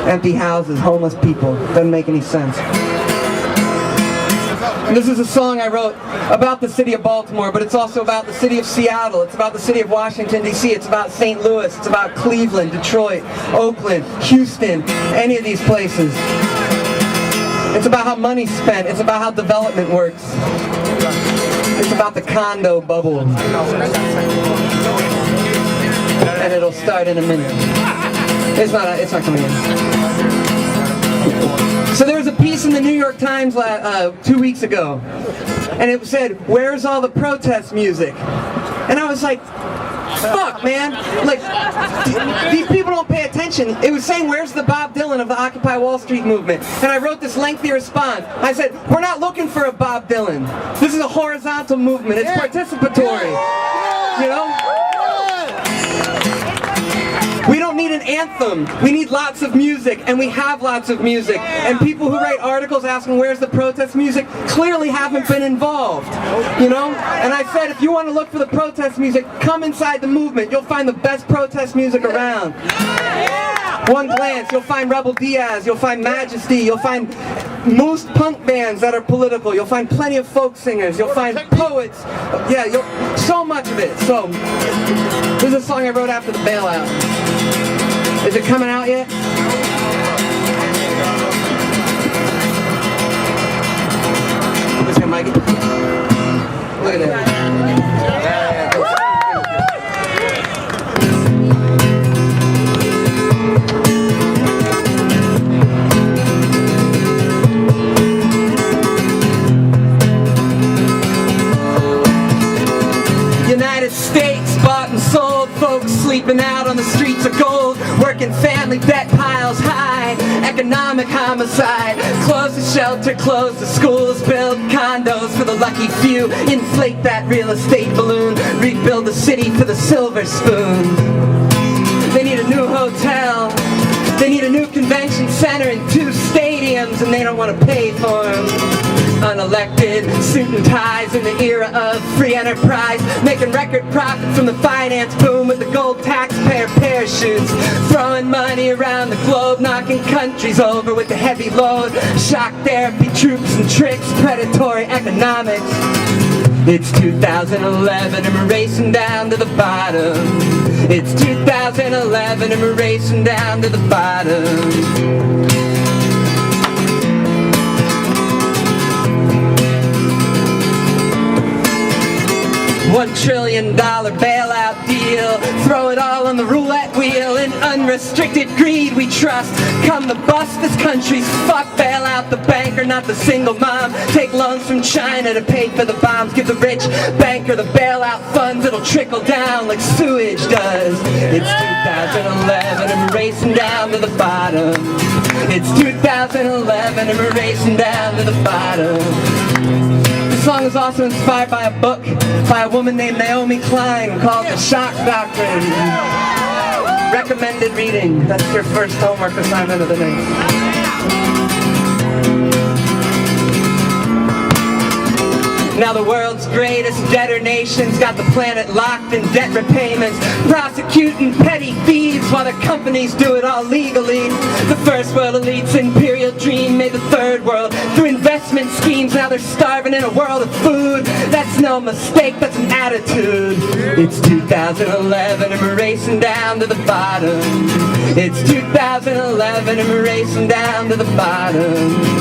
empty houses, homeless people. Doesn't make any sense. And this is a song I wrote about the city of Baltimore, but it's also about the city of Seattle. It's about the city of Washington, D.C. It's about St. Louis. It's about Cleveland, Detroit, Oakland, Houston, any of these places. It's about how money's spent. It's about how development works. It's about the condo bubble. And it'll start in a minute. It's not coming in. So there was a piece in the New York Times 2 weeks ago, and it said, "Where's all the protest music?" And I was like, fuck, man. Like, these people don't pay attention. It was saying, where's the Bob Dylan of the Occupy Wall Street movement? And I wrote this lengthy response. I said, we're not looking for a Bob Dylan. This is a horizontal movement. It's participatory. You know? We don't need an anthem. We need lots of music, and we have lots of music. And people who write articles asking where's the protest music clearly haven't been involved. You know? And I said, if you want to look for the protest music, come inside the movement. You'll find the best protest music around. One glance, you'll find Rebel Diaz, you'll find Majesty, you'll find most punk bands that are political, you'll find plenty of folk singers, you'll find poets, so much of it. So, this is a song I wrote after the bailout. Is it coming out yet? Listen, Mikey. Look at that. United States bought and sold, folks sleeping out on the streets of gold, working family debt piles high, economic homicide, close the shelter, close the schools, build condos for the lucky few, inflate that real estate balloon, rebuild the city for the silver spoon. They need a new hotel, they need a new convention center and 2 stadiums, and they don't want to pay for them. Unelected, suit and ties in the era of free enterprise, making record profit from the finance boom with the gold taxpayer parachutes, throwing money around the globe, knocking countries over with the heavy load, shock therapy, troops and tricks, predatory economics. It's 2011 and we're racing down to the bottom. It's 2011 and we're racing down to the bottom. $1 trillion bailout deal, throw it all on the roulette wheel. In unrestricted greed we trust, come the bust this country's fuck. Bail out the banker, not the single mom. Take loans from China to pay for the bombs. Give the rich banker the bailout funds, it'll trickle down like sewage does. It's 2011 and we're racing down to the bottom. It's 2011 and we're racing down to the bottom. This song is also inspired by a book by a woman named Naomi Klein called The Shock Doctrine. Recommended reading. That's your first homework assignment of the night. Now the world's greatest debtor nations got the planet locked in debt repayments, prosecuting petty thieves while their companies do it all legally. The first world elite's imperial dream made the third world through investment schemes. Now they're starving in a world of food. That's no mistake, that's an attitude. It's 2011 and we're racing down to the bottom. It's 2011 and we're racing down to the bottom.